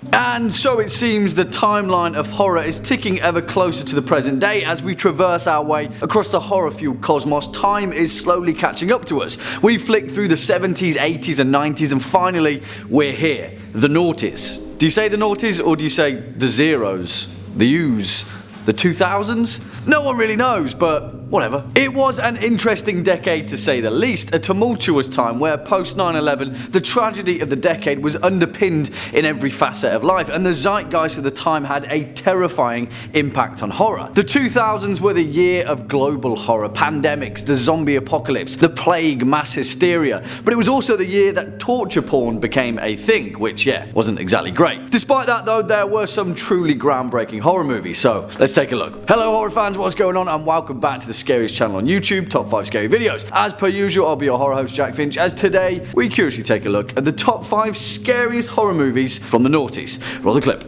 And so it seems the timeline of horror is ticking ever closer to the present day as we traverse our way across the horror-fueled cosmos. Time is slowly catching up to us. We flick through the 70s, 80s and 90s and finally we're here. The noughties. Do you say the noughties or do you say the zeros? The ooze? The 2000s? No one really knows, but whatever. It was an interesting decade to say the least, a tumultuous time where post 9/11 the tragedy of the decade was underpinned in every facet of life, and the zeitgeist of the time had a terrifying impact on horror. The 2000s were the year of global horror, pandemics, the zombie apocalypse, the plague, mass hysteria, but it was also the year that torture porn became a thing, which wasn't exactly great. Despite that though, there were some truly groundbreaking horror movies, so let's take a look. Hello horror fans, what's going on, and welcome back to the Scariest channel on YouTube, top 5 scary videos. As per usual, I'll be your horror host Jack Finch, as today we curiously take a look at the top 5 scariest horror movies from the noughties. Roll the clip.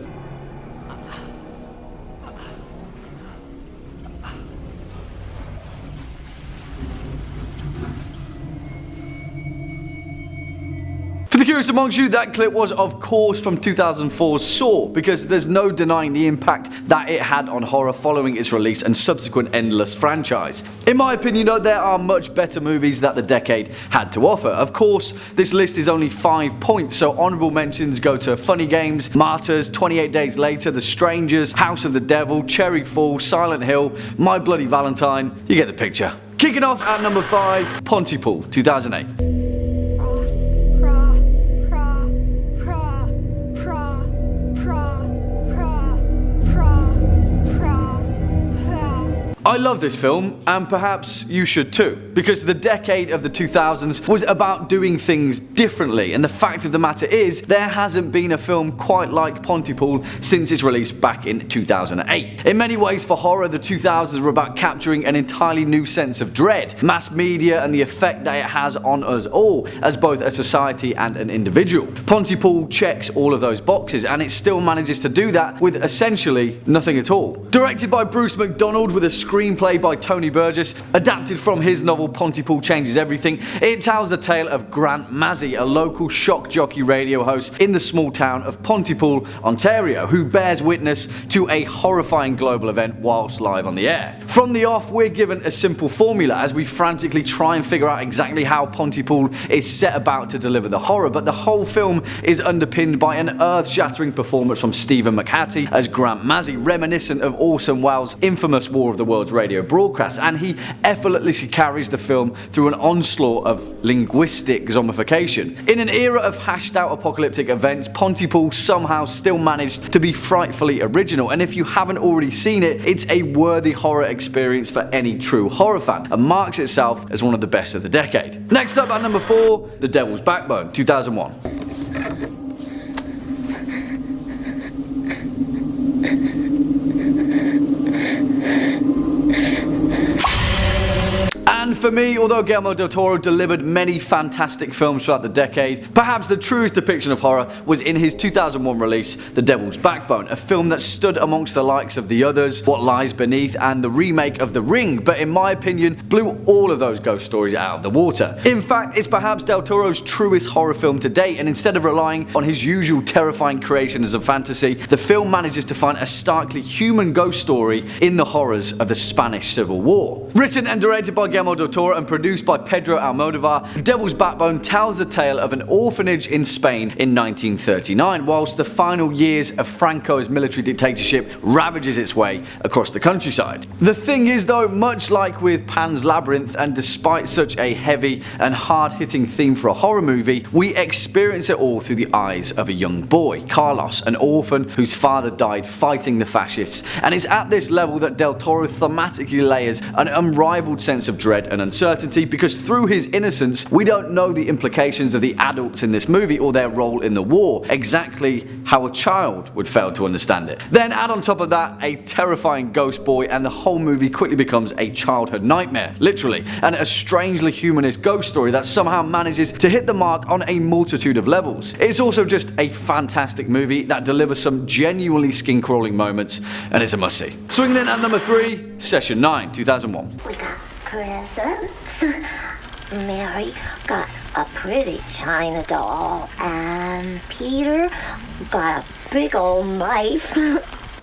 For the curious amongst you, that clip was of course from 2004's Saw, because there's no denying the impact that it had on horror following its release and subsequent endless franchise. In my opinion though, there are much better movies that the decade had to offer. Of course, this list is only 5 points, so honourable mentions go to Funny Games, Martyrs, 28 Days Later, The Strangers, House of the Devil, Cherry Fall, Silent Hill, My Bloody Valentine. You get the picture. Kicking off at number 5, Pontypool, 2008. I love this film, and perhaps you should too, because the decade of the 2000s was about doing things differently, and the fact of the matter is, there hasn't been a film quite like Pontypool since its release back in 2008. In many ways for horror, the 2000s were about capturing an entirely new sense of dread, mass media and the effect that it has on us all, as both a society and an individual. Pontypool checks all of those boxes, and it still manages to do that with essentially nothing at all. Directed by Bruce McDonald with a screenplay by Tony Burgess, adapted from his novel Pontypool Changes Everything, it tells the tale of Grant Massey, a local shock jockey radio host in the small town of Pontypool, Ontario, who bears witness to a horrifying global event whilst live on the air. From the off, we're given a simple formula as we frantically try and figure out exactly how Pontypool is set about to deliver the horror, but the whole film is underpinned by an earth-shattering performance from Stephen McHattie as Grant Massey, reminiscent of Orson Welles' infamous War of the Worlds radio broadcast, and he effortlessly carries the film through an onslaught of linguistic zombification. In an era of hashed out apocalyptic events, Pontypool somehow still managed to be frightfully original, and if you haven't already seen it, it's a worthy horror experience for any true horror fan, and marks itself as one of the best of the decade. Next up at number 4, The Devil's Backbone, 2001. And for me, although Guillermo del Toro delivered many fantastic films throughout the decade, perhaps the truest depiction of horror was in his 2001 release, The Devil's Backbone, a film that stood amongst the likes of The Others, What Lies Beneath, and the remake of The Ring, but in my opinion, blew all of those ghost stories out of the water. In fact, it's perhaps del Toro's truest horror film to date, and instead of relying on his usual terrifying creations of fantasy, the film manages to find a starkly human ghost story in the horrors of the Spanish Civil War. Written and directed by Guillermo del Toro and produced by Pedro Almodovar, The Devil's Backbone tells the tale of an orphanage in Spain in 1939, whilst the final years of Franco's military dictatorship ravages its way across the countryside. The thing is though, much like with Pan's Labyrinth, and despite such a heavy and hard-hitting theme for a horror movie, we experience it all through the eyes of a young boy, Carlos, an orphan whose father died fighting the fascists, and it's at this level that del Toro thematically layers an unrivaled sense of dread and uncertainty, because through his innocence we don't know the implications of the adults in this movie or their role in the war, exactly how a child would fail to understand it. Then add on top of that a terrifying ghost boy and the whole movie quickly becomes a childhood nightmare, literally, and a strangely humanist ghost story that somehow manages to hit the mark on a multitude of levels. It's also just a fantastic movie that delivers some genuinely skin-crawling moments, and it's a must-see. Swinging in at number 3, Session 9, 2001. We got presents. Mary got a pretty china doll, and Peter got a big old knife.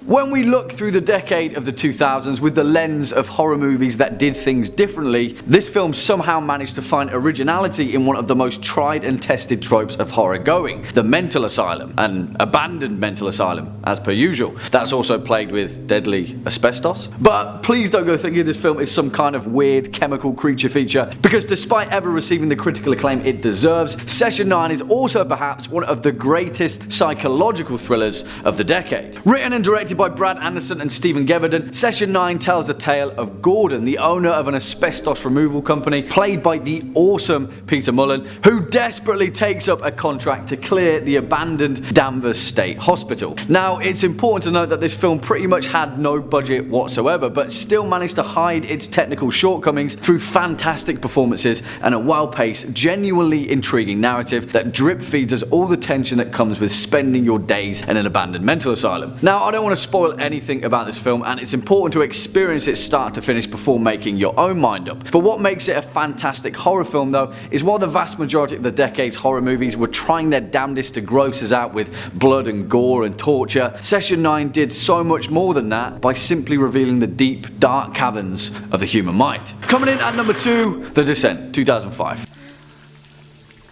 When we look through the decade of the 2000s with the lens of horror movies that did things differently, this film somehow managed to find originality in one of the most tried and tested tropes of horror going, the mental asylum, an abandoned mental asylum, as per usual. That's also plagued with deadly asbestos. But please don't go thinking this film is some kind of weird chemical creature feature, because despite ever receiving the critical acclaim it deserves, Session 9 is also perhaps one of the greatest psychological thrillers of the decade. Written and directed by Brad Anderson and Stephen Geverden, Session 9 tells a tale of Gordon, the owner of an asbestos removal company, played by the awesome Peter Mullen, who desperately takes up a contract to clear the abandoned Danvers State Hospital. Now, it's important to note that this film pretty much had no budget whatsoever, but still managed to hide its technical shortcomings through fantastic performances and a well-paced, genuinely intriguing narrative that drip feeds us all the tension that comes with spending your days in an abandoned mental asylum. Now, I don't want to spoil anything about this film, and it's important to experience it start to finish before making your own mind up. But what makes it a fantastic horror film though is while the vast majority of the decade's horror movies were trying their damnedest to gross us out with blood and gore and torture, Session 9 did so much more than that by simply revealing the deep, dark caverns of the human mind. Coming in at number 2, The Descent, 2005.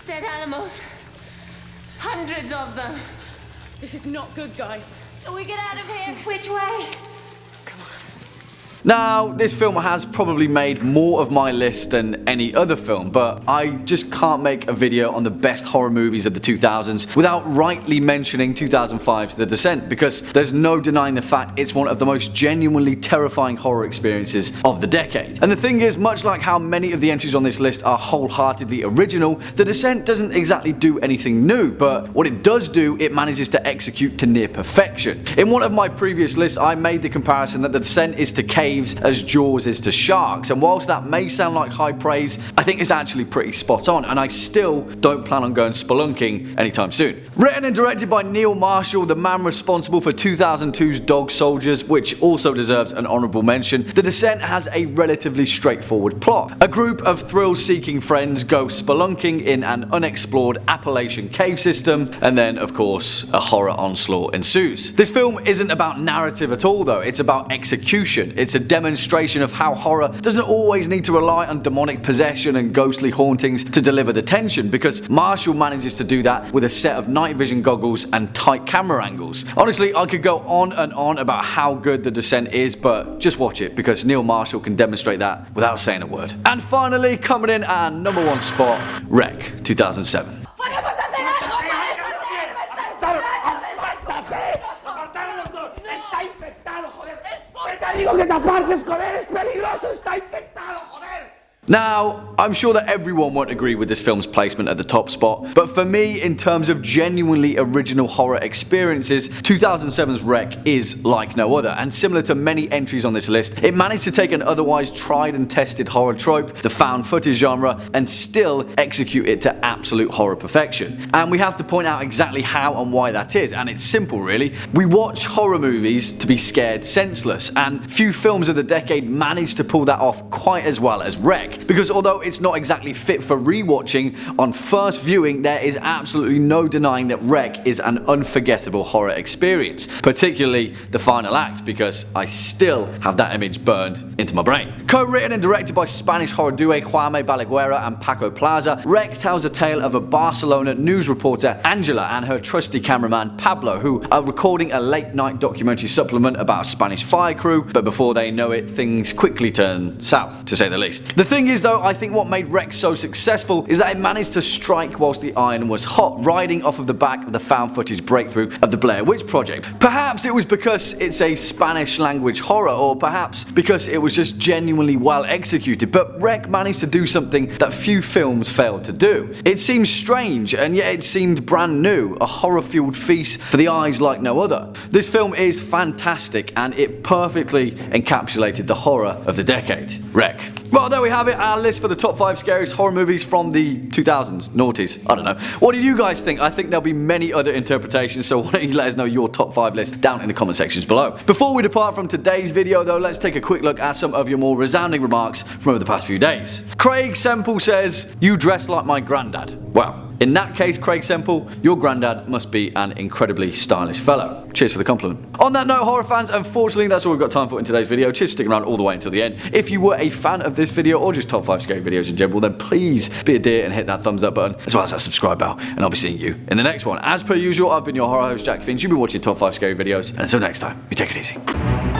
Dead animals. Hundreds of them. This is not good, guys. Can we get out of here? Which way? Now, this film has probably made more of my list than any other film, but I just can't make a video on the best horror movies of the 2000s without rightly mentioning 2005's The Descent, because there's no denying the fact it's one of the most genuinely terrifying horror experiences of the decade. And the thing is, much like how many of the entries on this list are wholeheartedly original, The Descent doesn't exactly do anything new, but what it does do, it manages to execute to near perfection. In one of my previous lists, I made the comparison that The Descent is to caves as Jaws is to sharks, and whilst that may sound like high praise, I think it's actually pretty spot on, and I still don't plan on going spelunking anytime soon. Written and directed by Neil Marshall, the man responsible for 2002's Dog Soldiers, which also deserves an honourable mention, The Descent has a relatively straightforward plot. A group of thrill-seeking friends go spelunking in an unexplored Appalachian cave system, and then, of course, a horror onslaught ensues. This film isn't about narrative at all though, it's about execution. It's a demonstration of how horror doesn't always need to rely on demonic possession and ghostly hauntings to deliver the tension, because Marshall manages to do that with a set of night vision goggles and tight camera angles. Honestly, I could go on and on about how good The Descent is, but just watch it because Neil Marshall can demonstrate that without saying a word. And finally, coming in at number 1 spot, Wreck, 2007. Now, I'm sure that everyone won't agree with this film's placement at the top spot, but for me, in terms of genuinely original horror experiences, 2007's Wreck is like no other, and similar to many entries on this list, it managed to take an otherwise tried and tested horror trope, the found footage genre, and still execute it to absolute horror perfection. And we have to point out exactly how and why that is, and it's simple really. We watch horror movies to be scared senseless, and few films of the decade managed to pull that off quite as well as Wreck. Because although it's not exactly fit for rewatching, on first viewing there is absolutely no denying that Wreck is an unforgettable horror experience, particularly the final act, because I still have that image burned into my brain. Co-written and directed by Spanish horror duo Jaime Balaguer and Paco Plaza, Wreck tells a tale of a Barcelona news reporter Angela and her trusty cameraman Pablo, who are recording a late-night documentary supplement about a Spanish fire crew, but before they know it, things quickly turn south, to say the least. The thing is though, I think what made Wreck so successful is that it managed to strike whilst the iron was hot, riding off of the back of the found footage breakthrough of the Blair Witch Project. Perhaps it was because it's a Spanish language horror, or perhaps because it was just genuinely well executed, but Wreck managed to do something that few films failed to do. It seemed strange, and yet it seemed brand new, a horror-fueled feast for the eyes like no other. This film is fantastic, and it perfectly encapsulated the horror of the decade. Wreck. Well, there we have it. it, our list for the top 5 scariest horror movies from the 2000s, noughties, I don't know. What do you guys think? I think there'll be many other interpretations, so why don't you let us know your top 5 list down in the comment sections below. Before we depart from today's video though, let's take a quick look at some of your more resounding remarks from over the past few days. Craig Semple says, "You dress like my granddad." Well, in that case, Craig Semple, your granddad must be an incredibly stylish fellow. Cheers for the compliment. On that note, horror fans, unfortunately that's all we've got time for in today's video. Cheers for sticking around all the way until the end. If you were a fan of this video or just top 5 scary videos in general, then please be a dear and hit that thumbs up button as well as that subscribe bell, and I'll be seeing you in the next one. As per usual, I've been your horror host Jack Finch. You've been watching top 5 scary videos, and until next time, you take it easy.